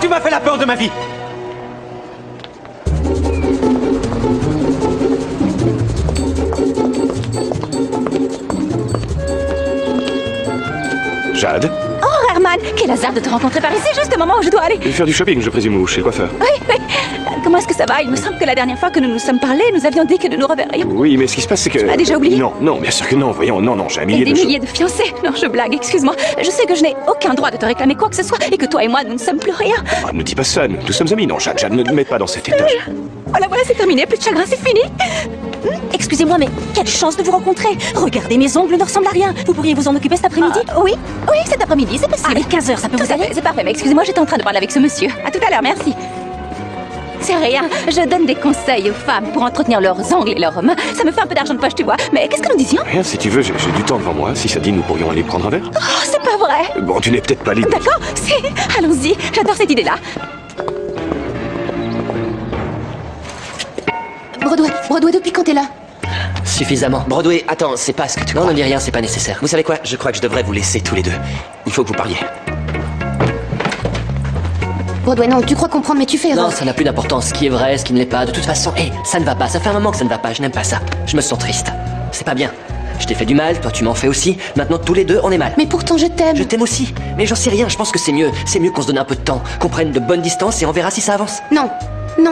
Tu m'as fait la peur de ma vie. Jade? Oh, Herman, quel hasard de te rencontrer par ici, juste au moment où je dois aller. Faire du shopping, je présume, ou chez le coiffeur. Oui. Comment est-ce que ça va? Il me semble que la dernière fois que nous nous sommes parlé, nous avions dit que nous nous reverrions. Oui, mais ce qui se passe, c'est que... Tu m'as déjà oublié? Non, bien sûr que non, voyons, non, j'ai un millier Et des de milliers de fiancés. Non, je blague, excuse-moi. Je sais que je n'ai aucun droit de te réclamer quoi que ce soit et que toi et moi, nous ne sommes plus rien. Ah, ne dis pas ça, nous sommes amis, non, Jade, ne te mets pas dans cet état. Voilà, c'est terminé, plus de chagrin, c'est fini. Excusez-moi, mais quelle chance de vous rencontrer. Regardez, mes ongles ne ressemblent à rien. Vous pourriez vous en occuper cet après-midi? Oui, cet après-midi, c'est possible. À 15h, ça peut vous aller? C'est parfait, mais excusez-moi, j'étais en train de parler avec ce monsieur. À tout à l'heure, merci. C'est rien, je donne des conseils aux femmes pour entretenir leurs ongles et leurs mains. Ça me fait un peu d'argent de poche, tu vois. Mais qu'est-ce que nous disions? Rien, si tu veux, j'ai du temps devant moi. Si ça dit, nous pourrions aller prendre un verre. Oh, c'est pas vrai. Bon, tu n'es peut-être pas libre. D'accord, si, allons-y. J'adore cette idée-là. Broadway, depuis quand t'es là? Suffisamment. Broadway, attends, c'est pas ce que tu crois. Non, ne dis rien, c'est pas nécessaire. Vous savez quoi? Je crois que je devrais vous laisser tous les deux. Il faut que vous parliez. Broadway, non, tu crois comprendre, mais tu fais erreur. Non, ça n'a plus d'importance. Ce qui est vrai, ce qui ne l'est pas. De toute façon, ça ne va pas. Ça fait un moment que ça ne va pas. Je n'aime pas ça. Je me sens triste. C'est pas bien. Je t'ai fait du mal, toi tu m'en fais aussi. Maintenant, tous les deux, on est mal. Mais pourtant, je t'aime. Je t'aime aussi. Mais j'en sais rien. Je pense que c'est mieux. C'est mieux qu'on se donne un peu de temps. Qu'on prenne de bonnes distances et on verra si ça avance. Non,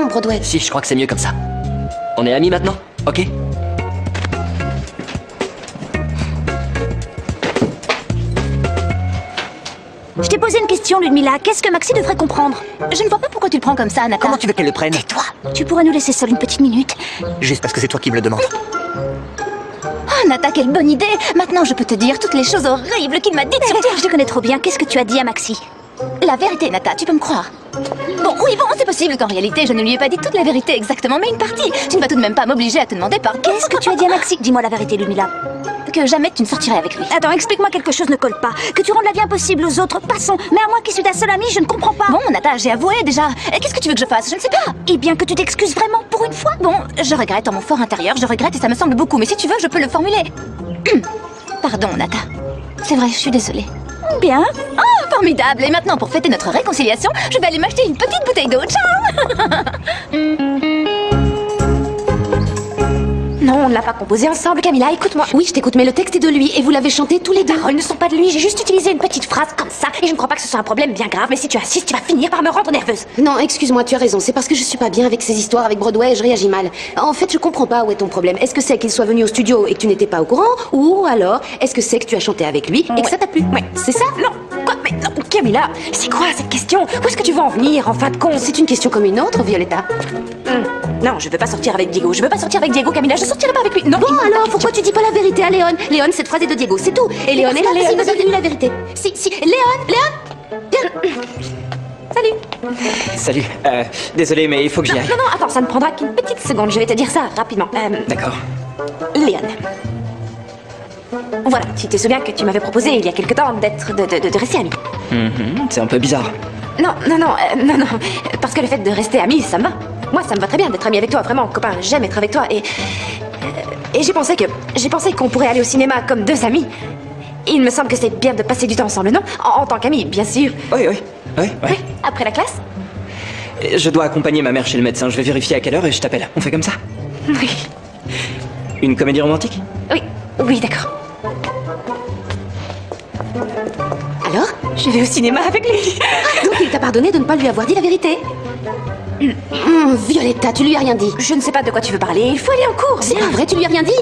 Broadway. Si, je crois que c'est mieux comme ça. On est amis maintenant? Ok? Je t'ai posé une question, Ludmilla. Qu'est-ce que Maxi devrait comprendre? Je ne vois pas pourquoi tu le prends comme ça, Nata. Comment tu veux qu'elle le prenne? Tais-toi. Tu pourrais nous laisser seul une petite minute? Juste parce que c'est toi qui me le demandes. Oh, Nata, quelle bonne idée. Maintenant, je peux te dire toutes les choses horribles qu'il m'a dites sur toi. Je te connais trop bien. Qu'est-ce que tu as dit à Maxi? La vérité, Nata, tu peux me croire. Bon, c'est possible qu'en réalité, je ne lui ai pas dit toute la vérité exactement, mais une partie. Tu ne vas tout de même pas m'obliger à te demander par qu'est-ce que tu as dit à Maxi? Dis-moi la vérité, Ludmilla. Que jamais tu ne sortirais avec lui. Attends, explique-moi quelque chose ne colle pas. Que tu rendes la vie impossible aux autres, passons. Mais à moi qui suis ta seule amie, je ne comprends pas. Bon, Nata, j'ai avoué déjà. Et qu'est-ce que tu veux que je fasse? Je ne sais pas. Eh bien, que tu t'excuses vraiment pour une fois. Bon, je regrette en mon fort intérieur, je regrette et ça me semble beaucoup. Mais si tu veux, je peux le formuler. Pardon, Nata. C'est vrai, je suis désolée. Bien. Oh, formidable. Et maintenant, pour fêter notre réconciliation, je vais aller m'acheter une petite bouteille d'eau. Ciao. Non, on ne l'a pas composé ensemble, Camilla, écoute-moi. Oui, je t'écoute, mais le texte est de lui et vous l'avez chanté tous les deux. Les paroles ne sont pas de lui, j'ai juste utilisé une petite phrase comme ça. Et je ne crois pas que ce soit un problème bien grave, mais si tu insistes, tu vas finir par me rendre nerveuse. Non, excuse-moi, tu as raison. C'est parce que je suis pas bien avec ces histoires avec Broadway et je réagis mal. En fait, je comprends pas où est ton problème. Est-ce que c'est qu'il soit venu au studio et que tu n'étais pas au courant? Ou alors, est-ce que c'est que tu as chanté avec lui et que ça t'a plu? Ouais, c'est ça? Non. Quoi? Mais non, Camilla, c'est quoi cette question? Où est-ce que tu veux en venir, en fin de compte? C'est une question comme une autre, Violetta. Non, je veux pas sortir avec Diego. Je veux pas sortir avec Diego, Camilla. Je sortirai pas avec lui. Non. Bon, alors, pourquoi tu dis pas la vérité à Léon? Léon, cette phrase est de Diego, c'est tout. Et Léon est là, vas-y, dis-lui la vérité. Si, Léon, viens. Salut. Désolé, mais il faut que j'y aille. Non, attends, ça ne prendra qu'une petite seconde. Je vais te dire ça rapidement. D'accord. Léon. Voilà, tu te souviens que tu m'avais proposé il y a quelque temps de rester amis. C'est un peu bizarre. Non. Parce que le fait de rester amis, ça me va. Moi, ça me va très bien d'être amie avec toi, vraiment, copain. J'aime être avec toi et j'ai pensé qu'on pourrait aller au cinéma comme deux amis. Il me semble que c'est bien de passer du temps ensemble, non? En tant qu'amis, bien sûr. Oui. Après la classe? Je dois accompagner ma mère chez le médecin. Je vais vérifier à quelle heure et je t'appelle. On fait comme ça? Oui. Une comédie romantique? Oui, d'accord. Alors? Je vais au cinéma avec lui. Donc il t'a pardonné de ne pas lui avoir dit la vérité? Violetta, tu lui as rien dit. Je ne sais pas de quoi tu veux parler. Il faut aller en cours. C'est pas vrai, tu lui as rien dit?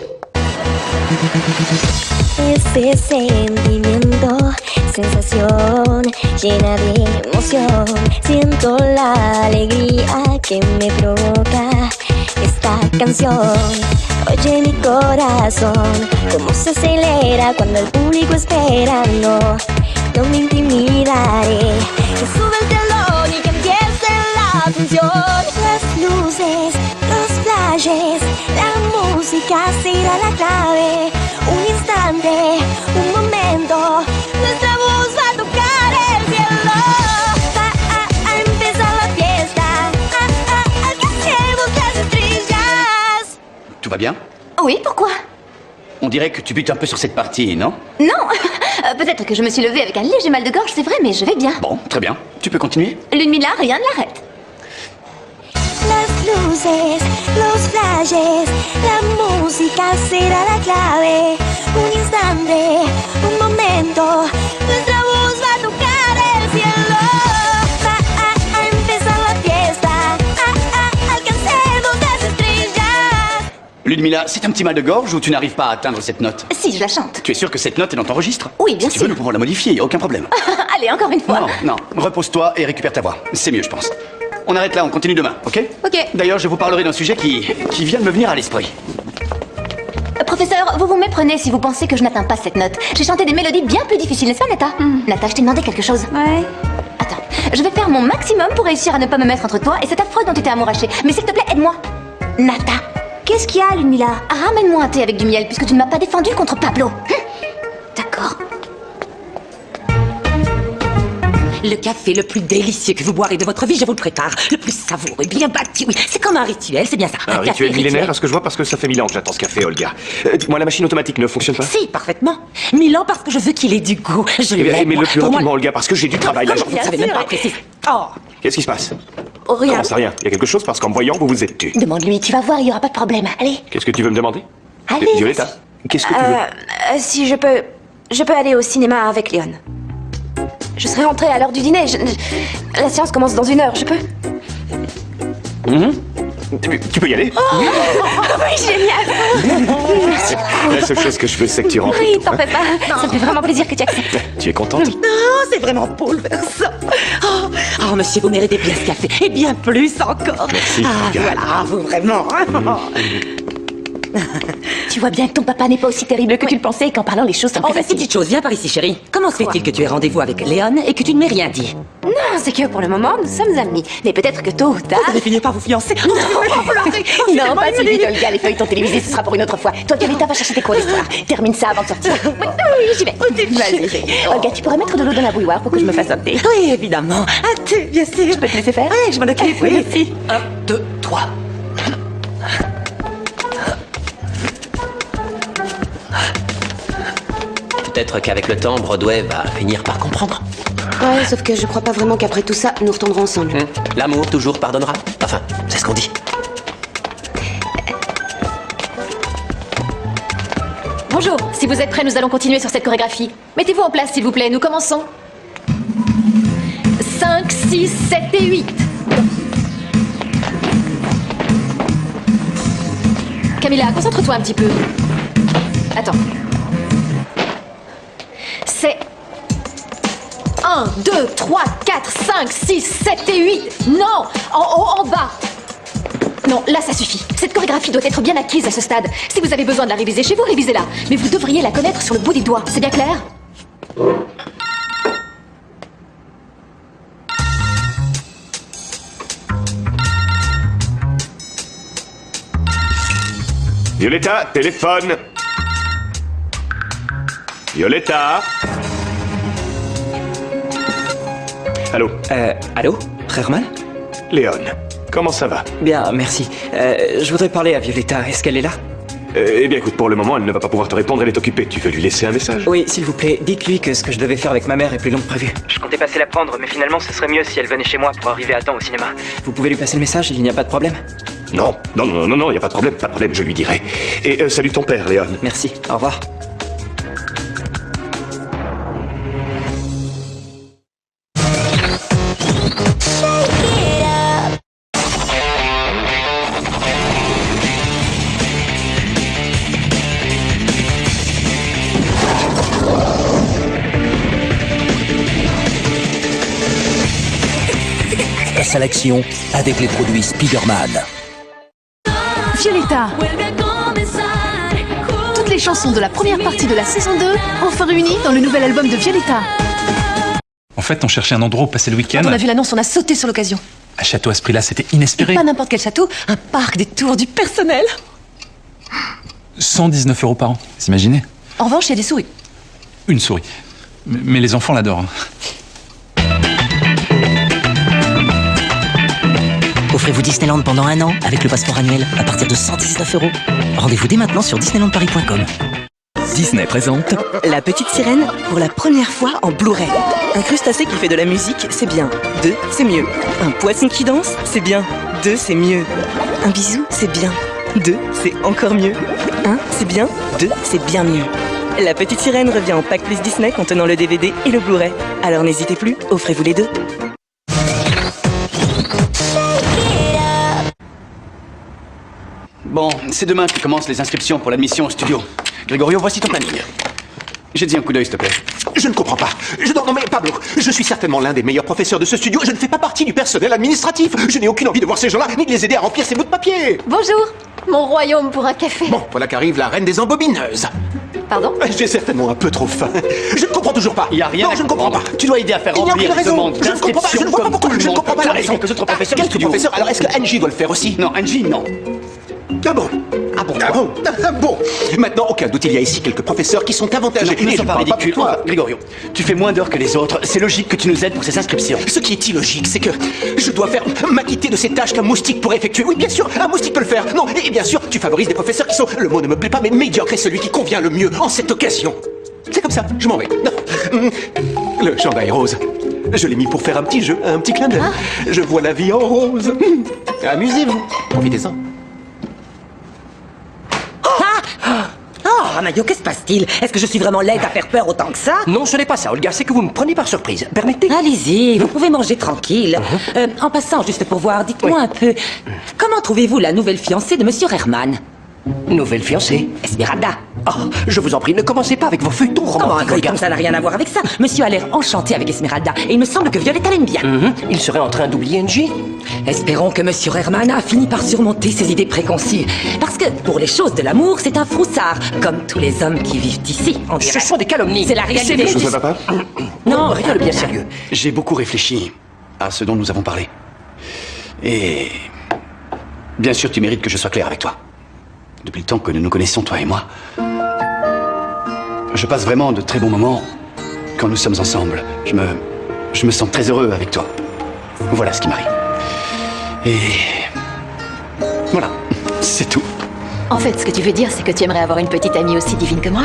Ese sentimiento, sensación llena de emoción. Siento la alegría que me provoca esta canción. Oye mi corazón, cómo se acelera cuando el público espera. No me intimidaré. Que sube el telón y que empiece la función. Las luces, los flashes, la música será la clave. Un instante, un momento, nuestra voz va a tocar el cielo. Va a empezar la fiesta, alcancemos las estrellas. Tout va bien? Oui, pourquoi? On dirait que tu butes un peu sur cette partie, non? Non. Peut-être que je me suis levée avec un léger mal de gorge, c'est vrai, mais je vais bien. Bon, très bien. tu peux continuer. Ludmilla, rien ne l'arrête. Las luces, los flashes, la música será la clave. Un instante, un momento, nuestra voz va a tocar el cielo. Va a empezar la fiesta, alcancemos las estrellas. Ludmilla, c'est un petit mal de gorge ou tu n'arrives pas à atteindre cette note? Si, je la chante. Tu es sûr que cette note est dans ton registre? Oui, bien Si tu veux, sûr. nous pouvons la modifier, y a aucun problème. Allez, encore une fois. Non, repose-toi et récupère ta voix. C'est mieux, je pense. On arrête là, on continue demain, ok? Ok. D'ailleurs, je vous parlerai d'un sujet qui vient de me venir à l'esprit. Professeur, vous vous méprenez si vous pensez que je n'atteins pas cette note. J'ai chanté des mélodies bien plus difficiles, n'est-ce pas, Nata? Nata, je t'ai demandé quelque chose. Ouais. Attends, je vais faire mon maximum pour réussir à ne pas me mettre entre toi et cet affreux dont tu t'es amouraché. Mais s'il te plaît, aide-moi. Nata, Qu'est-ce qu'il y a, Ludmilla? ramène-moi un thé avec du miel puisque tu ne m'as pas défendu contre Pablo. D'accord. Le café le plus délicieux que vous boirez de votre vie, je vous le prépare. Le plus savoureux, bien bâti, oui. C'est comme un rituel, c'est bien ça. Un café rituel millénaire, à ce que je vois, parce que ça fait 1000 ans que j'attends ce café, Olga. Dis-moi, la machine automatique ne fonctionne pas? Si, parfaitement. 1000 ans parce que je veux qu'il ait du goût. Je Eh bien, l'aime, mais moi. le plus Pour moi- rapidement, Olga, parce que j'ai du travail là. Vous ne savez même pas préciser. Oh, Qu'est-ce qui se passe? Rien. Comment ça, rien? Il y a quelque chose parce qu'en me voyant, vous vous êtes tu. Demande-lui, tu vas voir, il n'y aura pas de problème. Allez. Qu'est-ce que tu veux me demander? Allez, Violetta, qu'est-ce que tu veux? Si je peux aller au cinéma avec Léon. Je serai rentrée à l'heure du dîner. La séance commence dans 1 heure, je peux? Tu peux y aller? Oui, génial. La seule chose que je veux, c'est que tu rentres. Oui, t'en fais pas. Ça me fait vraiment plaisir que tu acceptes. Tu es contente? oh, c'est vraiment bouleversant. Oh, monsieur, vous méritez bien ce café. Et bien plus encore. Merci, Ah, Olga. voilà, vous vraiment. Tu vois bien que ton papa n'est pas aussi terrible que tu le pensais et qu'en parlant les choses sont Oh, plus une faciles. petite chose, viens par ici, chérie. Comment se fait-il que tu aies rendez-vous avec Léon et que tu ne m'aies rien dit? Non, c'est que pour le moment, nous sommes amis. Mais peut-être que tôt ou tard... Vous allez finir par vous fiancer. Non, Non, pas si vite, Olga, les feuilletons télévisés, ce sera pour une autre fois. Toi, Violetta, va chercher tes cours d'histoire. Termine ça avant de sortir. Oui, j'y vais. Vas-y. Olga, tu pourrais mettre de l'eau dans la bouilloire pour que je me fasse un thé. Oui, évidemment. Un thé, bien sûr. Je peux te laisser faire? Oui, je m'en occupe, oui. Merci. 1, 2, 3. Peut-être qu'avec le temps, Broadway va finir par comprendre. Ouais, sauf que je crois pas vraiment qu'après tout ça, nous retournerons ensemble. L'amour toujours pardonnera. Enfin, c'est ce qu'on dit. Bonjour, si vous êtes prêts, nous allons continuer sur cette chorégraphie. Mettez-vous en place, s'il vous plaît, nous commençons. 5, 6, 7 et 8. Camilla, concentre-toi un petit peu. Attends. C'est 1, 2, 3, 4, 5, 6, 7 et 8. Non, en haut, en bas. Non, là ça suffit. Cette chorégraphie doit être bien acquise à ce stade. Si vous avez besoin de la réviser chez vous, révisez-la. Mais vous devriez la connaître sur le bout des doigts. C'est bien clair? Violetta, téléphone! Violetta! Allô? Allô? Herman? Léon, comment ça va? Bien, merci. Je voudrais parler à Violetta. Est-ce qu'elle est là? Eh bien, écoute, pour le moment, elle ne va pas pouvoir te répondre, elle est occupée. Tu veux lui laisser un message? Oui, s'il vous plaît, dites-lui que ce que je devais faire avec ma mère est plus long que prévu. Je comptais passer la prendre, mais finalement, ce serait mieux si elle venait chez moi pour arriver à temps au cinéma. Vous pouvez lui passer le message, il n'y a pas de problème? Non, il n'y a pas de problème, je lui dirai. Et salut ton père, Léon. Merci, au revoir. Passe à l'action avec les produits Spider-Man. Violetta. Toutes les chansons de la première partie de la saison 2, enfin réunies dans le nouvel album de Violetta. En fait, on cherchait un endroit où passer le week-end. Quand on a vu l'annonce, on a sauté sur l'occasion. Un château à ce prix-là, c'était inespéré. Et pas n'importe quel château, un parc des tours du personnel. 119 € par an, vous imaginez? En revanche, il y a des souris. Une souris. Mais les enfants l'adorent. Offrez-vous Disneyland pendant 1 an avec le passeport annuel à partir de 119 €. Rendez-vous dès maintenant sur disneylandparis.com. Disney présente La Petite Sirène pour la première fois en Blu-ray. Un crustacé qui fait de la musique, c'est bien. 2, c'est mieux. Un poisson qui danse, c'est bien. 2, c'est mieux. Un bisou, c'est bien. 2, c'est encore mieux. 1, c'est bien. 2, c'est bien mieux. La Petite Sirène revient en pack plus Disney contenant le DVD et le Blu-ray. Alors n'hésitez plus, offrez-vous les deux. Bon, c'est demain que commencent les inscriptions pour l'admission au studio. Grégorio, voici ton planning. J'ai dit un coup d'œil, s'il te plaît. Je ne comprends pas. Non, mais Pablo, je suis certainement l'un des meilleurs professeurs de ce studio. Je ne fais pas partie du personnel administratif. Je n'ai aucune envie de voir ces gens-là, ni de les aider à remplir ces bouts de papier. Bonjour, mon royaume pour un café. Bon, voilà qu'arrive la reine des embobineuses. Pardon? J'ai certainement un peu trop faim. Je ne comprends toujours pas. Il n'y a rien non, à je ne comprends pas. Tu dois aider à faire Il n'y a remplir aucune les raison. demandes Je ne comprends pas. Je ne vois pas pourquoi. Je ne comprends pas la raison. Quelques autres professeurs du Quelques studio. professeurs. Alors, est-ce que Angie doit le faire aussi? Non, Angie, non. Ah bon? Ah bon? Ah bon? Ah bon? Maintenant, aucun doute, il y a ici quelques professeurs qui sont avantagés. Ne Et sois je pas parle ridicule. pour toi. Grégorio, tu fais moins d'heures que les autres. C'est logique que tu nous aides pour ces inscriptions. Ce qui est illogique, c'est que je dois faire m'acquitter de ces tâches qu'un moustique pourrait effectuer. Oui, bien sûr, un moustique peut le faire. Non, et bien sûr, tu favorises des professeurs qui sont, le mot ne me plaît pas, mais médiocre est celui qui convient le mieux en cette occasion. C'est comme ça, je m'en vais. Non. Le chandail rose. Je l'ai mis pour faire un petit jeu, un petit clin d'œil. Je vois la vie en rose. Amusez-vous. Profitez-en. Oh, Ramayo, que se passe-t-il? Est-ce que je suis vraiment laide à faire peur autant que ça? Non, ce n'est pas ça, Olga, c'est que vous me prenez par surprise. Permettez? Allez-y, vous pouvez manger tranquille. En passant, juste pour voir, dites-moi un peu, comment trouvez-vous la nouvelle fiancée de Monsieur Herman? Nouvelle fiancée? Esmeralda. Oh, je vous en prie, ne commencez pas avec vos feuilletons Comment un romantiques, feuilleton, ça n'a rien à voir avec ça? Monsieur a l'air enchanté avec Esmeralda, et il me semble que Violetta l'aime bien. Il serait en train d'oublier Angie? Espérons que Monsieur Herman a fini par surmonter ses idées préconçues. Parce que, pour les choses de l'amour, c'est un froussard, comme tous les hommes qui vivent ici. Ce sont des calomnies. C'est la réalité. Quelque chose ne va pas? Non, rien de bien sérieux. J'ai beaucoup réfléchi à ce dont nous avons parlé. Et... bien sûr, tu mérites que je sois clair avec toi. Depuis le temps que nous nous connaissons, toi et moi, je passe vraiment de très bons moments quand nous sommes ensemble. Je me sens très heureux avec toi. Voilà ce qui m'arrive. Et... voilà, c'est tout. En fait, ce que tu veux dire, c'est que tu aimerais avoir une petite amie aussi divine que moi?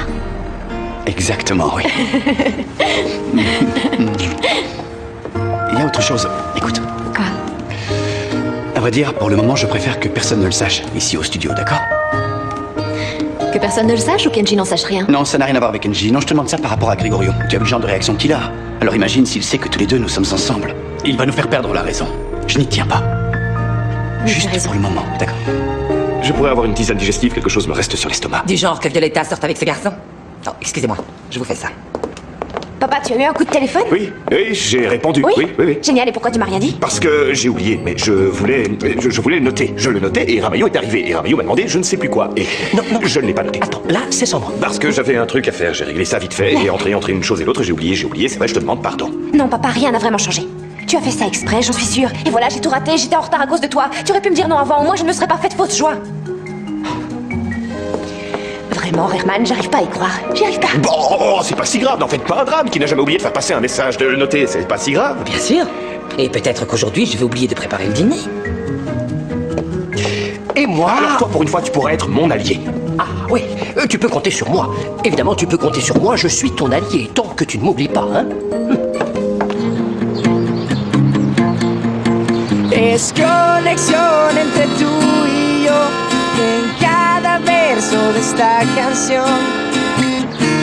Exactement, oui. Il y a autre chose. Écoute. Quoi? À vrai dire, pour le moment, je préfère que personne ne le sache ici au studio, d'accord? Que personne ne le sache ou qu'Engie n'en sache rien? Non, ça n'a rien à voir avec Angie. Non, je te demande ça par rapport à Grégorio. Tu as vu le genre de réaction qu'il a. Alors imagine s'il sait que tous les deux nous sommes ensemble. Il va nous faire perdre la raison. Je n'y tiens pas. Juste pour le moment, d'accord? Je pourrais avoir une tisane digestive, quelque chose me reste sur l'estomac. Du genre que Violetta sorte avec ce garçon? Oh, excusez-moi, je vous fais ça. Papa, tu as eu un coup de téléphone? Oui, j'ai répondu. Oui? Oui. Génial, et pourquoi tu m'as rien dit? Parce que j'ai oublié, mais je voulais le noter. Je le notais et Ramayo est arrivé. Et Ramayo m'a demandé je ne sais plus quoi. Et non, je ne l'ai pas noté. Attends, là, c'est sans moi. Parce que j'avais un truc à faire, j'ai réglé ça vite fait. Et entre une chose et l'autre, j'ai oublié, c'est vrai, je te demande pardon. Non, papa, rien n'a vraiment changé. Tu as fait ça exprès, j'en suis sûre. Et voilà, j'ai tout raté, j'étais en retard à cause de toi. Tu aurais pu me dire non avant, moi je ne me serais pas faite fausse joie. Vraiment, Herman, j'arrive pas à y croire. J'y arrive pas. Bon, c'est pas si grave, n'en faites pas un drame. Qui n'a jamais oublié de faire passer un message, de le noter, c'est pas si grave. Bien sûr. Et peut-être qu'aujourd'hui, je vais oublier de préparer le dîner. Et moi? Alors toi, pour une fois, tu pourrais être mon allié. Ah oui, tu peux compter sur moi. Évidemment, tu peux compter sur moi, je suis ton allié, tant que tu ne m'oublies pas, hein? Es conexión entre tú y yo en cada verso de esta canción.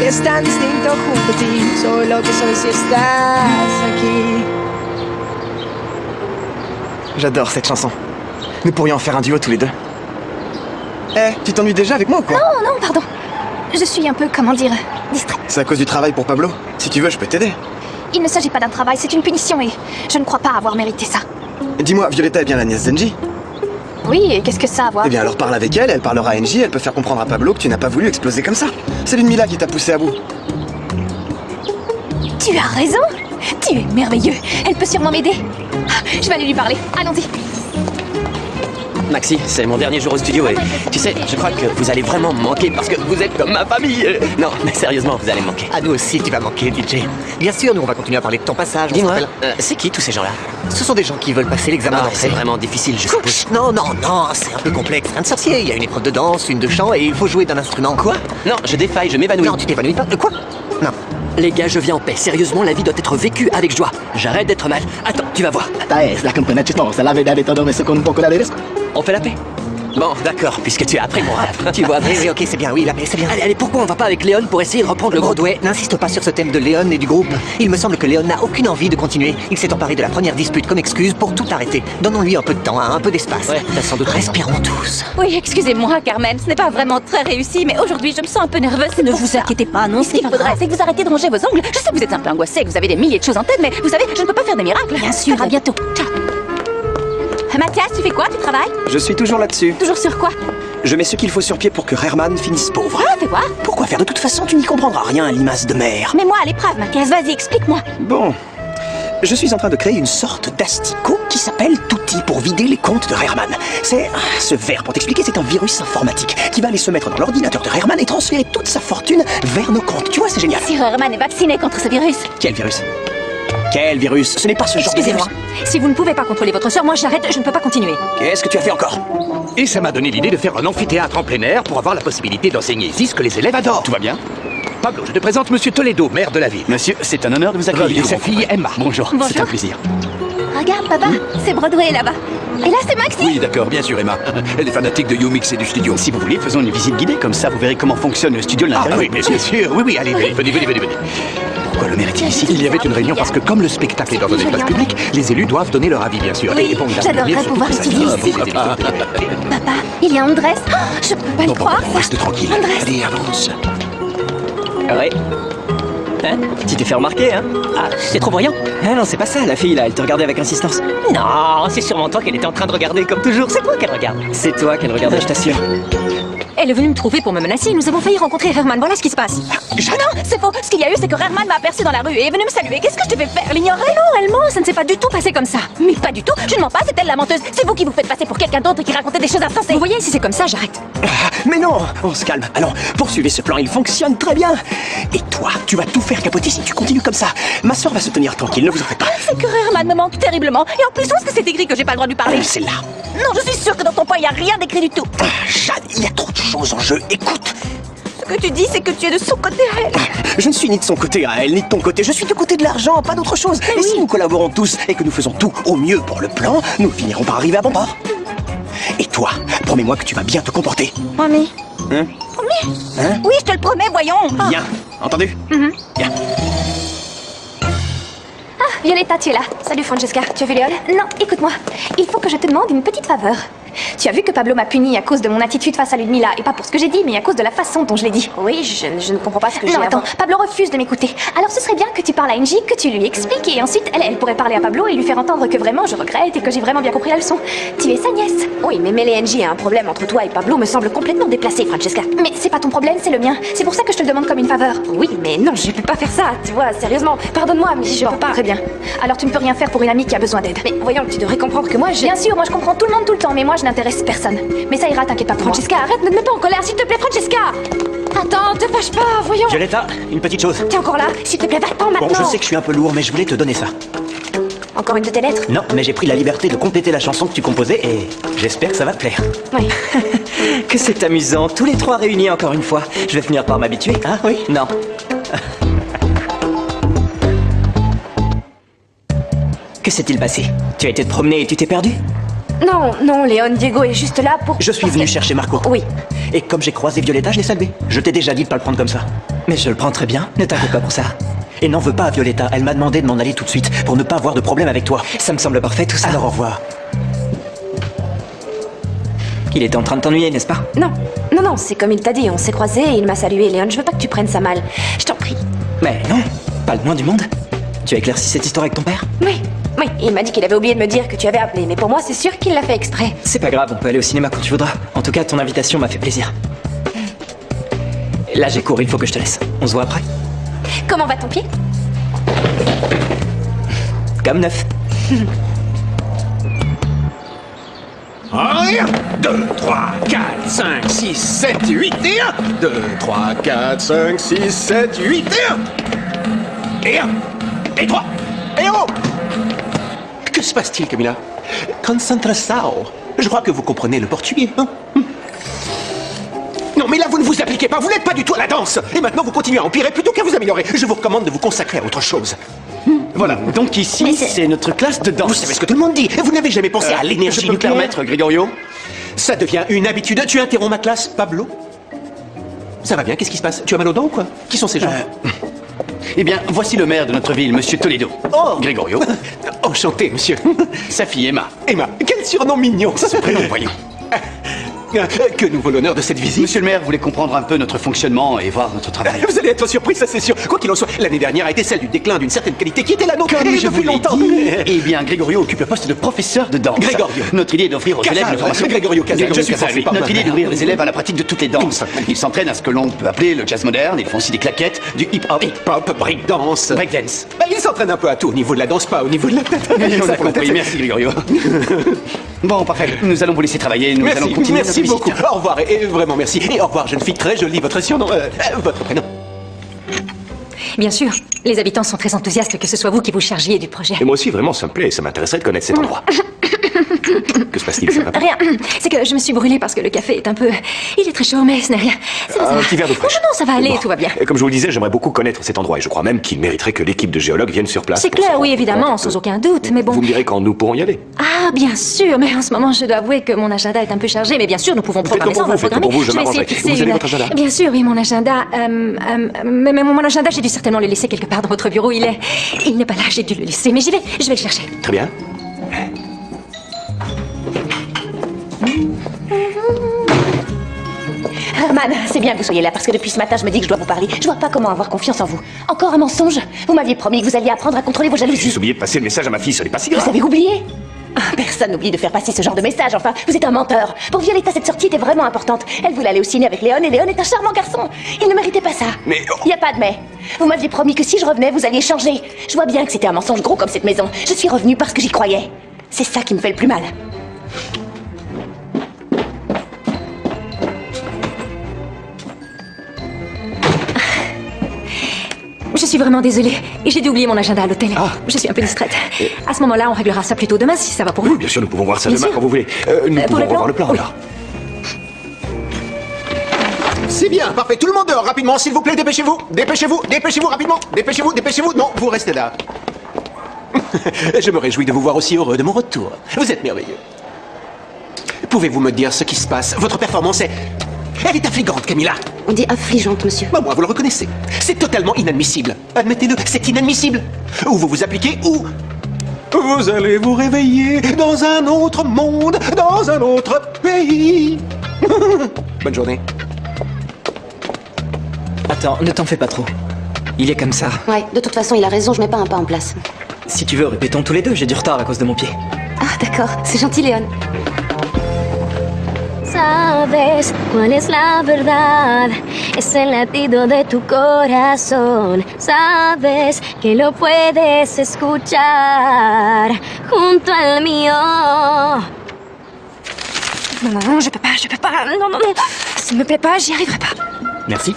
Es tan distinto junto a ti, soy lo que soy si estás aquí. J'adore cette chanson. Nous pourrions en faire un duo tous les deux. Eh, tu t'ennuies déjà avec moi ou quoi? Non, non, pardon. Je suis un peu, comment dire, distraite. C'est à cause du travail pour Pablo? Si tu veux, je peux t'aider. Il ne s'agit pas d'un travail, c'est une punition et je ne crois pas avoir mérité ça. Dis-moi, Violetta est bien la nièce d'Angie? Oui, et qu'est-ce que ça a à voir? Eh bien alors parle avec elle, elle parlera à Angie, elle peut faire comprendre à Pablo que tu n'as pas voulu exploser comme ça. C'est Ludmilla qui t'a poussé à bout. Tu as raison. Tu es merveilleux. Elle peut sûrement m'aider. Je vais aller lui parler. Allons-y. Maxi, c'est mon dernier jour au studio et tu sais, je crois que vous allez vraiment me manquer parce que vous êtes comme ma famille. Non, mais sérieusement, vous allez me manquer. À nous aussi, tu vas manquer, DJ. Bien sûr, nous on va continuer à parler de ton passage. on Dis-moi, se rappelle. c'est qui tous ces gens-là? Ce sont des gens qui veulent passer l'examen Ah, d'entrée. c'est vraiment difficile, je suppose. Non, c'est un peu complexe. Rien de sorcier. Il y a une épreuve de danse, une de chant et il faut jouer d'un instrument. Quoi? Non, je défaille, je m'évanouis. Non, tu t'évanouis pas. Quoi? Non. Les gars, je viens en paix. Sérieusement, la vie doit être vécue avec joie. J'arrête d'être mal. Attends, tu vas voir. La campionetta la verità todo messo con un poco d'aderesco. On fait la paix. Bon, d'accord, puisque tu as appris mon rap. Tu vois, Oui, ok, c'est bien, oui, la paix, c'est bien. Allez, pourquoi on va pas avec Léon pour essayer de reprendre le gros Broadway, n'insiste pas sur ce thème de Léon et du groupe. Il me semble que Léon n'a aucune envie de continuer. Il s'est emparé de la première dispute comme excuse pour tout arrêter. Donnons-lui un peu de temps, hein, un peu d'espace. Ouais, t'as sans doute raison. Respirons tous. Oui, excusez-moi, Carmen, ce n'est pas vraiment très réussi, mais aujourd'hui, je me sens un peu nerveuse. Ne vous inquiétez pas, non. Ce qu'il faudrait, c'est que vous arrêtez de ronger vos ongles. Je sais que vous êtes un peu angoissé, que vous avez des milliers de choses en tête, mais vous savez, je ne peux pas faire des miracles. Bien sûr, à bientôt. Ciao. Mathias, tu fais quoi? Tu travailles? Je suis toujours là-dessus. Toujours sur quoi? Je mets ce qu'il faut sur pied pour que Herman finisse pauvre. Ah, fais quoi? Pourquoi faire? De toute façon, tu n'y comprendras rien, limace de mer. Mets-moi à l'épreuve, Mathias, vas-y, explique-moi. Bon. Je suis en train de créer une sorte d'asticot qui s'appelle Tutti pour vider les comptes de Herman. C'est... ce verre, pour t'expliquer, c'est un virus informatique qui va aller se mettre dans l'ordinateur de Herman et transférer toute sa fortune vers nos comptes. Tu vois, c'est génial. Si Herman est vacciné contre ce virus. Quel virus? Quel virus? Ce n'est pas ce genre de virus. Excusez-moi. Si vous ne pouvez pas contrôler votre sœur, moi j'arrête, je ne peux pas continuer. Qu'est-ce que tu as fait encore? Et ça m'a donné l'idée de faire un amphithéâtre en plein air pour avoir la possibilité d'enseigner ici ce que les élèves adorent. Tout va bien? Pablo, je te présente Monsieur Toledo, maire de la ville. Monsieur, c'est un honneur de vous accueillir. Et sa fille Emma. Bonjour, Bonjour. c'est un plaisir. Regarde, papa, c'est Broadway là-bas. Et là, c'est Maxi. Oui, d'accord, bien sûr, Emma. Elle est fanatique de YouMix et du studio. Si vous voulez, faisons une visite guidée, comme ça vous verrez comment fonctionne le studio de Ah l'intérieur. oui, bien sûr. Oui, allez, venez. Pourquoi le maire est-il ici? Il y avait une réunion parce que comme le spectacle est dans un espace public, les élus doivent donner leur avis, bien sûr. Oui, Et bon, j'adorerais pouvoir étudier ici. Pourquoi pas? Papa, il y a Andrés. Oh, je peux pas le croire. On reste tranquille. Andrés. Allez, avance. Ouais. Hein? Tu t'es fait remarquer, hein? Ah, c'est trop voyant. Ah non, c'est pas ça, la fille là, elle te regardait avec insistance. Non, c'est sûrement toi qu'elle était en train de regarder comme toujours. C'est toi qu'elle regarde. C'est toi qu'elle regardait, je t'assure. Elle est venue me trouver pour me menacer, nous avons failli rencontrer Herman, voilà ce qui se passe. Non, c'est faux. Ce qu'il y a eu, c'est que Herman m'a aperçu dans la rue et est venu me saluer. Qu'est-ce que je devais faire? L'ignorer? Non, elle ment, ça ne s'est pas du tout passé comme ça. Mais pas du tout. Je ne mens pas, c'est elle la menteuse. C'est vous qui vous faites passer pour quelqu'un d'autre et qui racontait des choses insensées. Vous voyez, si c'est comme ça, j'arrête. Mais non, on se calme. Allons, poursuivez ce plan, il fonctionne très bien. Et toi, tu vas tout faire capoter si tu continues comme ça. Ma soeur va se tenir tranquille, ne vous en faites pas. C'est que Herman me manque terriblement. Et en plus, où est-ce que c'est écrit que j'ai pas le droit de lui parler? C'est là. Non, je suis sûre que dans ton point, il n'y a rien d'écrit du tout. Jeanne, il y a trop de choses en jeu. Écoute, Ce que tu dis, c'est que tu es de son côté à elle. je ne suis ni de son côté à elle, ni de ton côté. Je suis du côté de l'argent, pas d'autre chose. Et si nous collaborons tous et que nous faisons tout au mieux pour le plan, nous finirons par arriver à bon port. Et toi, promets-moi que tu vas bien te comporter. Promis. Hein? Promis? Hein? Oui, je te le promets, voyons. Bien, entendu? Bien. Violetta, tu es là. Salut Francesca, tu as vu Léon? Non, écoute-moi. Il faut que je te demande une petite faveur. Tu as vu que Pablo m'a puni à cause de mon attitude face à Ludmilla, et pas pour ce que j'ai dit, mais à cause de la façon dont je l'ai dit. Oui, je ne comprends pas ce que j'ai Non, à attends, voir. Pablo refuse de m'écouter. Alors ce serait bien que tu parles à Angie, que tu lui expliques, et ensuite elle pourrait parler à Pablo et lui faire entendre que vraiment je regrette et que j'ai vraiment bien compris la leçon. Tu es sa nièce. Oui, mais mêler Angie à un problème entre toi et Pablo me semble complètement déplacé, Francesca. Mais c'est pas ton problème, c'est le mien. C'est pour ça que je te le demande comme une faveur. Oui, mais non, je peux pas faire ça, tu vois, sérieusement. Pardonne-moi, mais je peux pas. Très bien. Alors tu ne peux rien faire pour une amie qui a besoin d'aide. Mais voyons, tu devrais comprendre que moi, Bien sûr, moi je comprends tout le monde tout le temps, mais moi je n'intéresse personne. Mais ça ira, t'inquiète pas pour moi. Francesca, arrête, ne te mets pas en colère, s'il te plaît, Francesca. Attends, te fâche pas, voyons. Violetta, une petite chose. T'es encore là? S'il te plaît, va-t'en maintenant. Bon, je sais que je suis un peu lourd, mais je voulais te donner ça. Encore une de tes lettres? Non, mais j'ai pris la liberté de compléter la chanson que tu composais et j'espère que ça va te plaire. Oui. Que c'est amusant, tous les trois réunis encore une fois. Je vais finir par m'habituer. Ah oui? Non. Que s'est-il passé? Tu as été te promener et tu t'es perdu? Non, Léon, Diego est juste là pour... Je suis venu chercher Marco. Oui. Et comme j'ai croisé Violetta, je l'ai salué. Je t'ai déjà dit de pas le prendre comme ça. Mais je le prends très bien, ne t'inquiète pas pour ça. Et n'en veux pas à Violetta, elle m'a demandé de m'en aller tout de suite pour ne pas avoir de problème avec toi. Ça me semble parfait tout ça. Alors au revoir. Il était en train de t'ennuyer, n'est-ce pas? Non, c'est comme il t'a dit, on s'est croisés et il m'a salué. Léon, je veux pas que tu prennes ça mal. Je t'en prie. Mais non, pas le moins du monde. Tu as éclairci cette histoire avec ton père? Oui, il m'a dit qu'il avait oublié de me dire que tu avais appelé, mais pour moi, c'est sûr qu'il l'a fait exprès. C'est pas grave, on peut aller au cinéma quand tu voudras. En tout cas, ton invitation m'a fait plaisir. Là, j'ai cours, il faut que je te laisse. On se voit après? Comment va ton pied? Comme neuf. Et 1, 2, 3, 4, 5, 6, 7, 8, et 1, 2, 3, 4, 5, 6, 7, 8, et 1, et 3, et oh! Que se passe-t-il, Camilla? Concentração. Je crois que vous comprenez le portugais, hein? Non, mais là, vous ne vous appliquez pas, vous n'êtes pas du tout à la danse. Et maintenant, vous continuez à empirer plutôt qu'à vous améliorer. Je vous recommande de vous consacrer à autre chose. Voilà, donc ici, c'est notre classe de danse. Vous savez ce que tout le monde dit. Vous n'avez jamais pensé à l'énergie Je peux me nucléaire. permettre, Gregorio? Ça devient une habitude. Tu interromps ma classe, Pablo? Ça va bien, qu'est-ce qui se passe? Tu as mal aux dents ou quoi? Qui sont ces gens? Eh bien, voici le maire de notre ville, Monsieur Toledo. Oh! Gregorio. Enchanté, monsieur. Sa fille, Emma. Emma, quel surnom mignon. Ça se prénomme, voyons. Que nous vaut l'honneur de cette visite. Monsieur le maire voulait comprendre un peu notre fonctionnement et voir notre travail. Vous allez être surpris, ça c'est sûr. Quoi qu'il en soit, l'année dernière a été celle du déclin d'une certaine qualité qui était la nôtre. Comme je vous depuis l'ai longtemps. dit, eh bien, Gregorio occupe le poste de professeur de danse. Gregorio. Notre idée est d'offrir aux élèves une formation... Gregorio Casal, je suis Casal, français, oui. pardon. Notre idée est d'ouvrir les élèves à la pratique de toutes les danses. Ils s'entraînent à ce que l'on peut appeler le jazz moderne, ils font aussi des claquettes, du hip-hop. Hip-hop, breakdance. Breakdance. Bah, ils s'entraînent un peu à tout, au niveau de la danse, pas au niveau de la tête. On a compris, merci Gregorio. Bon, parfait, nous allons vous laisser travailler, nous allons continuer Merci notre beaucoup. visite. Au revoir, et vraiment merci. Et au revoir, jeune fille très jolie, votre surnom, votre prénom. Bien sûr, les habitants sont très enthousiastes que ce soit vous qui vous chargiez du projet. Et moi aussi, vraiment, ça me plaît. Ça m'intéresserait de connaître cet endroit. Que se passe-t-il? Ça va pas? Rien, c'est que je me suis brûlée parce que le café est un peu... Il est très chaud, mais ce n'est rien. Ça Un va. petit verre d'eau fraîche. Non, ça va aller, Bon. tout va bien. Et comme je vous le disais, j'aimerais beaucoup connaître cet endroit. Et je crois même qu'il mériterait que l'équipe de géologues vienne sur place. C'est pour se clair, oui, rendre évidemment, compte sans de- aucun doute, mais bon... Vous me direz quand nous pourrons y aller. Ah, bien sûr, mais en ce moment, je dois avouer que mon agenda est un peu chargé, mais bien sûr, nous pouvons programmer ça, on va faites-le programmer. pour vous, je vais essayer m'arrangerai. de fixer Vous avez une- votre agenda? Bien sûr, oui, mon agenda... mais mon agenda, j'ai dû certainement le laisser quelque part dans votre bureau, il n'est pas là, j'ai dû le laisser, mais je vais le chercher. Très bien. Herman, c'est bien que vous soyez là parce que depuis ce matin, je me dis que je dois vous parler. Je vois pas comment avoir confiance en vous. Encore un mensonge? Vous m'aviez promis que vous alliez apprendre à contrôler vos J'ai jalousies. juste oublié de passer le message à ma fille, ce n'est pas si Vous grave. avez oublié? Ah, personne n'oublie de faire passer ce genre de message, enfin, vous êtes un menteur. Pour Violetta, cette sortie était vraiment importante. Elle voulait aller au ciné avec Léon, et Léon est un charmant garçon. Il ne méritait pas ça. Mais... Il n'y a pas de mais. Vous m'aviez promis que si je revenais, vous alliez changer. Je vois bien que c'était un mensonge gros comme cette maison. Je suis revenue parce que j'y croyais. C'est ça qui me fait le plus mal. Je suis vraiment désolée, et j'ai dû oublier mon agenda à l'hôtel. Je suis un peu distraite. À ce moment-là, on réglera ça plutôt demain, si ça va pour vous. Oui, bien sûr, nous pouvons voir ça Bien demain sûr. quand vous voulez. Nous Pour pouvons le plan revoir le plan, Oui. alors. C'est bien, parfait. Tout le monde dehors, rapidement, s'il vous plaît, dépêchez-vous. Dépêchez-vous, dépêchez-vous, rapidement. Dépêchez-vous, dépêchez-vous. Non, vous restez là. Je me réjouis de vous voir aussi heureux de mon retour. Vous êtes merveilleux. Pouvez-vous me dire ce qui se passe? Votre performance est... Elle est affligante, Camilla. On dit affligeante, monsieur. Bah, moi, vous le reconnaissez. C'est totalement inadmissible. Admettez-le, c'est inadmissible. Ou vous vous appliquez, ou... Vous allez vous réveiller dans un autre monde, dans un autre pays. Bonne journée. Attends, ne t'en fais pas trop. Il est comme ça. Ouais, de toute façon, il a raison, je mets pas un pas en place. Si tu veux, répétons tous les deux, j'ai du retard à cause de mon pied. Ah, d'accord, c'est gentil, Léon. Sabes cuál es la verdad, es el latido de tu corazón. Sabes que lo puedes escuchar junto al mío. Non, je peux pas, non, ça me plaît pas, j'y arriverai pas. Merci.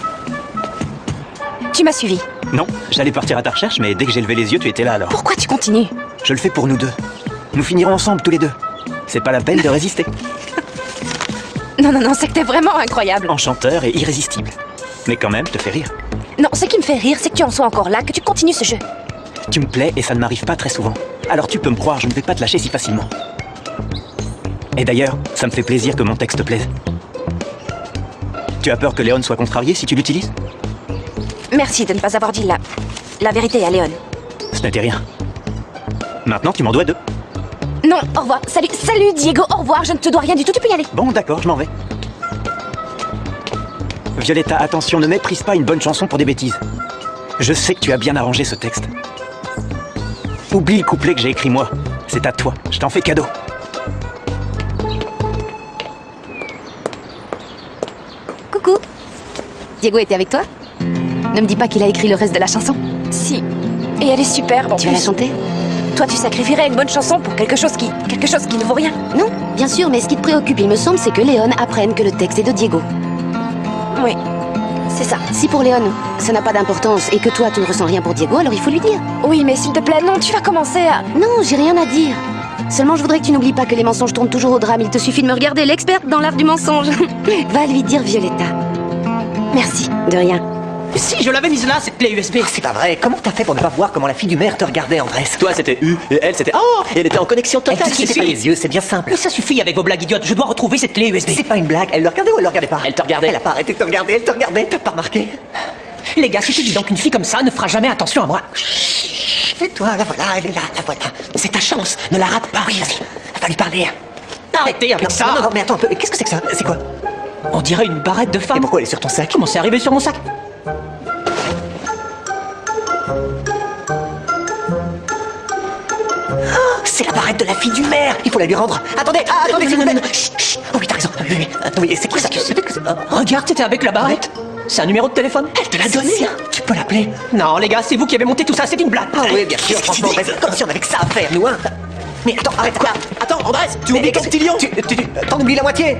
Tu m'as suivi. Non, j'allais partir à ta recherche, mais dès que j'ai levé les yeux, tu étais là alors. Pourquoi tu continues? Je le fais pour nous deux. Nous finirons ensemble tous les deux. C'est pas la peine de résister. Non, c'est que t'es vraiment incroyable. Enchanteur et irrésistible. Mais quand même, je te fais rire. Non, ce qui me fait rire, c'est que tu en sois encore là, que tu continues ce jeu. Tu me plais et ça ne m'arrive pas très souvent. Alors tu peux me croire, je ne vais pas te lâcher si facilement. Et d'ailleurs, ça me fait plaisir que mon texte te plaise. Tu as peur que Léon soit contrarié si tu l'utilises? Merci de ne pas avoir dit la vérité à Léon. Ce n'était rien. Maintenant, tu m'en dois deux. Non, au revoir. Salut, Diego, au revoir, je ne te dois rien du tout, tu peux y aller. Bon, d'accord, je m'en vais. Violetta, attention, ne méprise pas une bonne chanson pour des bêtises. Je sais que tu as bien arrangé ce texte. Oublie le couplet que j'ai écrit moi. C'est à toi, je t'en fais cadeau. Coucou. Diego était avec toi? Ne me dis pas qu'il a écrit le reste de la chanson. Si. Et elle est super. Bon, Tu vas la chanter? Toi, tu sacrifierais une bonne chanson pour quelque chose qui ne vaut rien. Non, bien sûr, mais ce qui te préoccupe, il me semble, c'est que Léon apprenne que le texte est de Diego. Oui, c'est ça. Si pour Léon, ça n'a pas d'importance et que toi, tu ne ressens rien pour Diego, alors il faut lui dire. Oui, mais s'il te plaît, non, tu vas commencer à... Non, j'ai rien à dire. Seulement, je voudrais que tu n'oublies pas que les mensonges tournent toujours au drame. Il te suffit de me regarder, l'experte dans l'art du mensonge. Va lui dire, Violetta. Merci. De rien. Si, je l'avais mise là, cette clé USB. C'est pas vrai. Comment t'as fait pour ne pas voir comment la fille du maire te regardait en vrai? Toi, c'était U, et elle, c'était Oh! Et elle était en connexion totale. Elle te C'était suffit. pas les yeux, c'est bien simple. Mais ça suffit avec vos blagues idiotes. Je dois retrouver cette clé USB. C'est pas une blague. Elle le regardait ou elle le regardait pas? Elle te regardait. Elle a pas arrêté de te regarder, elle te regardait. T'as pas remarqué? Les gars, c'est évident qu'une fille comme ça ne fera jamais attention à moi. Et toi, la voilà, elle est là, la voilà. C'est ta chance. Ne la rate pas. Oui, vas-y. Va lui parler. Arrêtez avec ça. Non, mais attends un peu. Qu'est-ce que c'est que ça? C'est quoi? On dirait une barrette de femme. Et pourquoi elle est sur ton sac? Comment c'est arrivé sur mon sac? C'est la barrette de la fille du maire. Il faut la lui rendre. Attendez, attendez, c'est une belle. Chut, chut. Oh oui, t'as raison. Oui, c'est quoi ça? Peut-être que c'est... Regarde, t'étais avec la barrette. C'est un numéro de téléphone. Elle te l'a donné. Tu peux l'appeler. Non, les gars, c'est vous qui avez monté tout ça. C'est une blague. Ah oui, bien sûr. Franchement, comme si on avait que ça à faire, nous, hein. Mais attends, arrête quoi? Attends, Andrés, tu oublies ton petit lion. T'en oublies la moitié.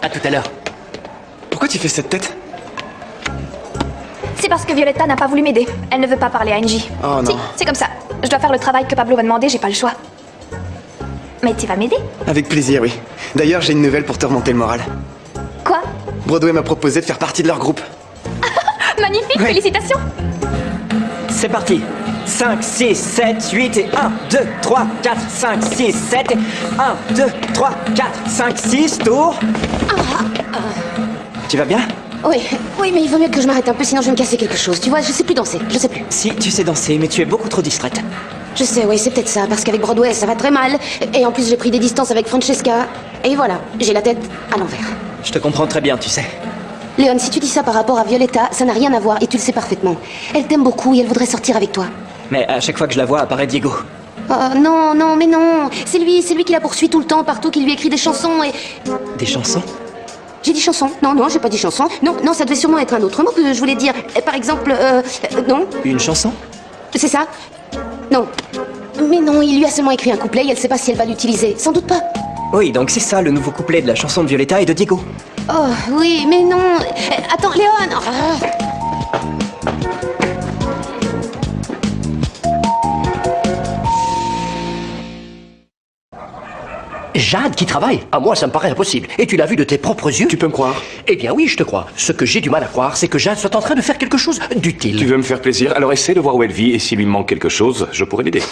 À tout à l'heure. Pourquoi tu fais cette tête? C'est parce que Violetta n'a pas voulu m'aider. Elle ne veut pas parler à Angie. Oh non. Si, c'est comme ça. Je dois faire le travail que Pablo m'a demandé, j'ai pas le choix. Mais tu vas m'aider? Avec plaisir, oui. D'ailleurs, j'ai une nouvelle pour te remonter le moral. Quoi? Broadway m'a proposé de faire partie de leur groupe. Magnifique, félicitations! C'est parti. 5, 6, 7, 8 et 1, 2, 3, 4, 5, 6, 7 et 1, 2, 3, 4, 5, 6, tour. Tu vas bien? Oui, mais il vaut mieux que je m'arrête un peu, sinon je vais me casser quelque chose. Tu vois, je sais plus danser, je sais plus. Si, tu sais danser, mais tu es beaucoup trop distraite. Je sais, oui, c'est peut-être ça, parce qu'avec Broadway, ça va très mal. Et en plus, j'ai pris des distances avec Francesca. Et voilà, j'ai la tête à l'envers. Je te comprends très bien, tu sais. Léon, si tu dis ça par rapport à Violetta, ça n'a rien à voir, et tu le sais parfaitement. Elle t'aime beaucoup et elle voudrait sortir avec toi. Mais à chaque fois que je la vois, apparaît Diego. Oh, non, mais non. C'est lui qui la poursuit tout le temps, partout, qui lui écrit des chansons et... Des chansons? J'ai dit chanson. Non, j'ai pas dit chanson. Non, ça devait sûrement être un autre mot que je voulais dire. Par exemple, non. Une chanson? C'est ça? Non. Mais non, il lui a seulement écrit un couplet et elle sait pas si elle va l'utiliser. Sans doute pas. Oui, donc c'est ça le nouveau couplet de la chanson de Violetta et de Diego. Oh, oui, mais non. Attends, Léon. Jade qui travaille? À moi, ça me paraît impossible. Et tu l'as vu de tes propres yeux? Tu peux me croire? Eh bien oui, je te crois. Ce que j'ai du mal à croire, c'est que Jade soit en train de faire quelque chose d'utile. Tu veux me faire plaisir? Alors essaie de voir où elle vit et s'il lui manque quelque chose, je pourrais l'aider.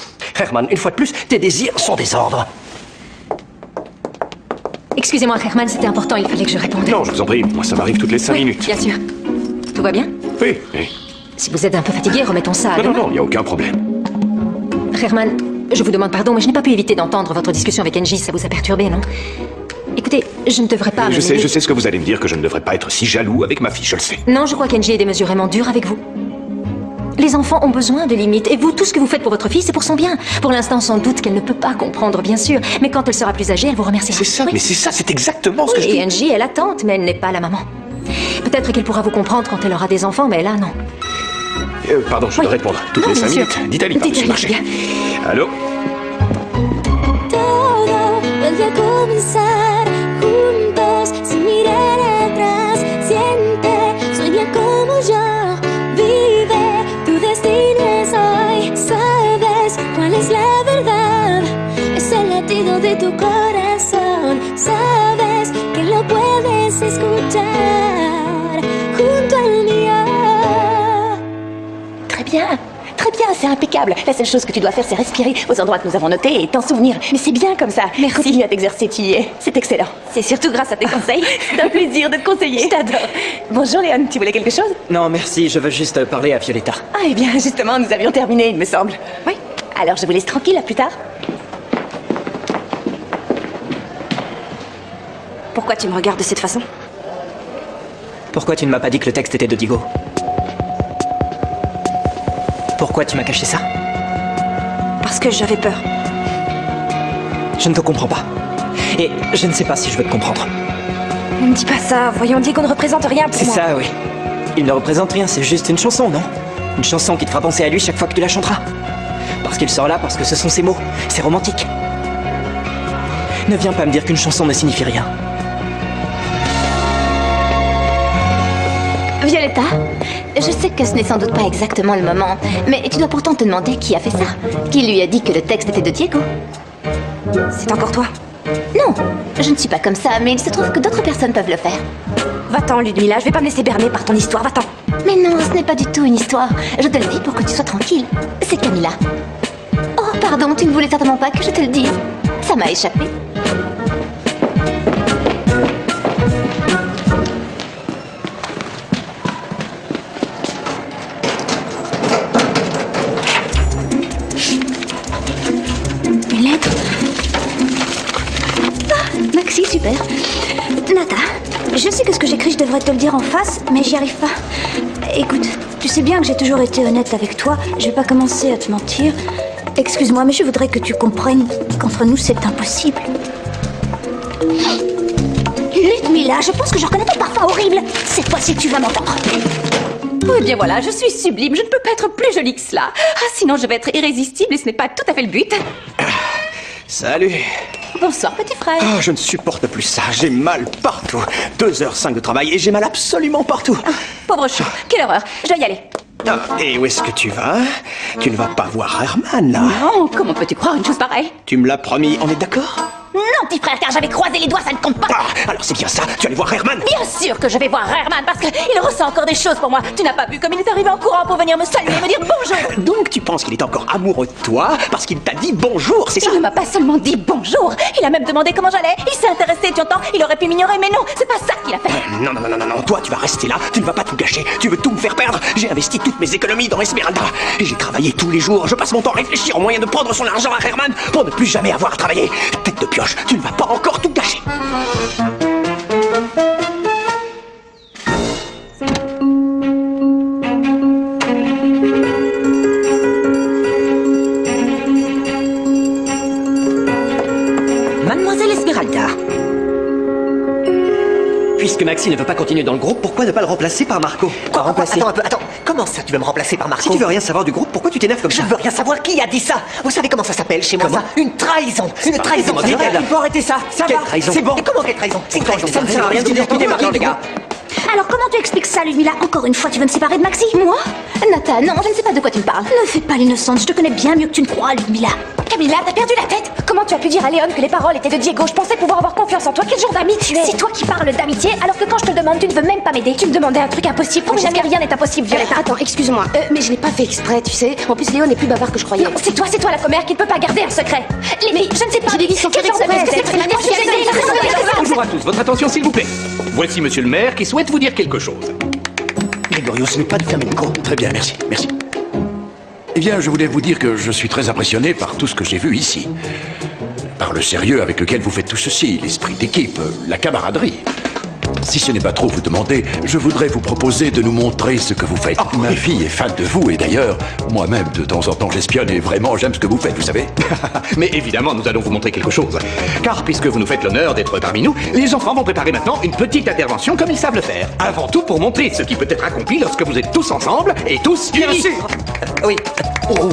Herman, une fois de plus, tes désirs sont des ordres. Excusez-moi, Herman, c'était important, il fallait que je réponde. Non, je vous en prie, moi ça m'arrive toutes les 5 Oui, minutes. bien sûr. Tout va bien? Oui, oui. Si vous êtes un peu fatigué, remettons ça à demain. Non, il n'y a aucun problème. Herman, je vous demande pardon, mais je n'ai pas pu éviter d'entendre votre discussion avec Angie, ça vous a perturbé, non? Écoutez, je ne devrais pas... Je sais ce que vous allez me dire, que je ne devrais pas être si jaloux avec ma fille, je le sais. Non, je crois qu'Angie est démesurément dure avec vous. Les enfants ont besoin de limites, et vous, tout ce que vous faites pour votre fille, c'est pour son bien. Pour l'instant, sans doute qu'elle ne peut pas comprendre, bien sûr, mais quand elle sera plus âgée, elle vous remerciera. C'est ça, Oui. mais c'est ça, c'est exactement ce que je dis. Et Angie est la tante, mais elle n'est pas la maman. Peut-être qu'elle pourra vous comprendre quand elle aura des enfants, mais là, non. Pardon, je dois répondre. Toutes les 5 minutes. D'Italie, par-dessus le marché. Allô? Todo vuelve a comenzar juntos sin mirar atrás. Siente, sueña como yo. Vive, tu destino es hoy. Sabes cuál es la verdad. Es el latido de tu corazón. Sabes que lo puedes escuchar junto al mío. Très bien, c'est impeccable. La seule chose que tu dois faire, c'est respirer aux endroits que nous avons notés et t'en souvenir. Mais c'est bien comme ça. Merci. Continue à t'exercer, tu y es. C'est excellent. C'est surtout grâce à tes conseils. C'est un plaisir de te conseiller. Je t'adore. Bonjour Léon, tu voulais quelque chose? Non, merci, je veux juste parler à Violetta. Ah, eh bien, justement, nous avions terminé, il me semble. Oui. Alors, je vous laisse tranquille, à plus tard. Pourquoi tu me regardes de cette façon? Pourquoi tu ne m'as pas dit que le texte était de Diego? Pourquoi tu m'as caché ça? Parce que j'avais peur. Je ne te comprends pas. Et je ne sais pas si je veux te comprendre. Ne me dis pas ça. Voyons, Diego ne représente rien pour C'est moi. ça, oui. Il ne représente rien, c'est juste une chanson, non? Une chanson qui te fera penser à lui chaque fois que tu la chanteras. parce qu'il sort là, parce que ce sont ses mots. C'est romantique. Ne viens pas me dire qu'une chanson ne signifie rien. Violetta, je sais que ce n'est sans doute pas exactement le moment, mais tu dois pourtant te demander qui a fait ça. Qui lui a dit que le texte était de Diego? C'est encore toi? Non, je ne suis pas comme ça, mais il se trouve que d'autres personnes peuvent le faire. Va-t'en, Ludmilla, je vais pas me laisser berner par ton histoire, va-t'en. Mais non, ce n'est pas du tout une histoire. Je te le dis pour que tu sois tranquille. C'est Camilla. Oh, pardon, tu ne voulais certainement pas que je te le dise. Ça m'a échappé. Une lettre. Ah, Maxi, super. Nata, je sais que ce que j'écris, je devrais te le dire en face, mais j'y arrive pas. Écoute, tu sais bien que j'ai toujours été honnête avec toi. Je vais pas commencer à te mentir. Excuse-moi, mais je voudrais que tu comprennes qu'entre nous, c'est impossible. Ludmilla, je pense que je reconnais ton parfum horrible. Cette fois-ci, tu vas m'entendre. Oui, bien voilà, je suis sublime. Je ne peux pas être plus jolie que cela. Ah, sinon je vais être irrésistible et ce n'est pas tout à fait le but. Salut. Bonsoir, petit frère. Ah, je ne supporte plus ça. J'ai mal partout. 2h05 de travail et j'ai mal absolument partout. Ah, pauvre chou, quelle horreur. Je dois y aller. Ah, et où est-ce que tu vas? Tu ne vas pas voir Herman, là? Non, comment peux-tu croire une chose pareille? Tu me l'as promis, on est d'accord? Non, petit frère, car j'avais croisé les doigts, ça ne compte pas. Ah, alors c'est bien ça, tu allais voir Herman? Bien sûr que je vais voir Herman, parce qu'il ressent encore des choses pour moi. Tu n'as pas vu comme il est arrivé en courant pour venir me saluer et me dire bonjour. Donc tu penses qu'il est encore amoureux de toi parce qu'il t'a dit bonjour, c'est ça? Il ne m'a pas seulement dit bonjour, il a même demandé comment j'allais. Il s'est intéressé, tu entends? Il aurait pu m'ignorer, mais non, c'est pas ça qu'il a fait. Non, toi tu vas rester là, tu ne vas pas tout gâcher, tu veux tout me faire perdre. J'ai investi toutes mes économies dans Esmeralda et j'ai travaillé tous les jours, je passe mon temps à réfléchir au moyen de prendre son argent à Herman pour ne plus jamais avoir à travailler. Tête de pioche, tu ne vas pas encore tout gâcher. Mademoiselle Esmeralda. Puisque Maxi ne veut pas continuer dans le groupe, pourquoi ne pas le remplacer par Marco? Quoi, remplacer? Attends un peu, attends. Comment ça, tu veux me remplacer par Marco? Si tu veux rien savoir du groupe, pourquoi tu t'énerves comme ça? Je ne veux rien savoir. Qui a dit ça? Vous savez comment ça s'appelle chez moi, ça? Une trahison. Une trahison. Il faut arrêter ça. Ça Quelle va. trahison? C'est bon. Et comment quelle trahison? C'est une trahison. Ça ne sert à rien de discuter maintenant, les gars. Alors comment tu expliques ça, Ludmilla? Encore une fois, tu veux me séparer de Maxi? Moi? Nata, non, je ne sais pas de quoi tu me parles. Ne fais pas l'innocente, je te connais bien mieux que tu ne crois, Ludmilla. Camilla, t'as perdu la tête? Comment tu as pu dire à Léon que les paroles étaient de Diego? Je pensais pouvoir avoir confiance en toi. Quel genre d'ami tu es? C'est toi qui parles d'amitié, alors que quand je te le demande, tu ne veux même pas m'aider. Tu me demandais un truc impossible. Pour jamais rien n'est impossible, Violetta. Attends, excuse-moi, mais je n'ai pas fait exprès, tu sais. En plus, Léon est plus bavard que je croyais. Non, c'est toi la commère qui ne peut pas garder un secret. Les filles, je ne sais pas. J'ai des vies sans Quel genre de exprès, est-ce que c'est Bonjour à tous, votre attention s'il vous plaît. Voici monsieur le maire qui souhaite vous dire quelque chose. Gregorio, ce n'est pas du flamenco. Très bien, merci. Eh bien, je voulais vous dire que je suis très impressionné par tout ce que j'ai vu ici. Par le sérieux avec lequel vous faites tout ceci, l'esprit d'équipe, la camaraderie. Si ce n'est pas trop vous demander, je voudrais vous proposer de nous montrer ce que vous faites. Oh, Ma fille est fan de vous et d'ailleurs, moi-même, de temps en temps, j'espionne et vraiment, j'aime ce que vous faites, vous savez. Mais évidemment, nous allons vous montrer quelque chose. Car puisque vous nous faites l'honneur d'être parmi nous, les enfants vont préparer maintenant une petite intervention comme ils savent le faire. Avant tout pour montrer ce qui peut être accompli lorsque vous êtes tous ensemble et tous unis. Oui. Oh.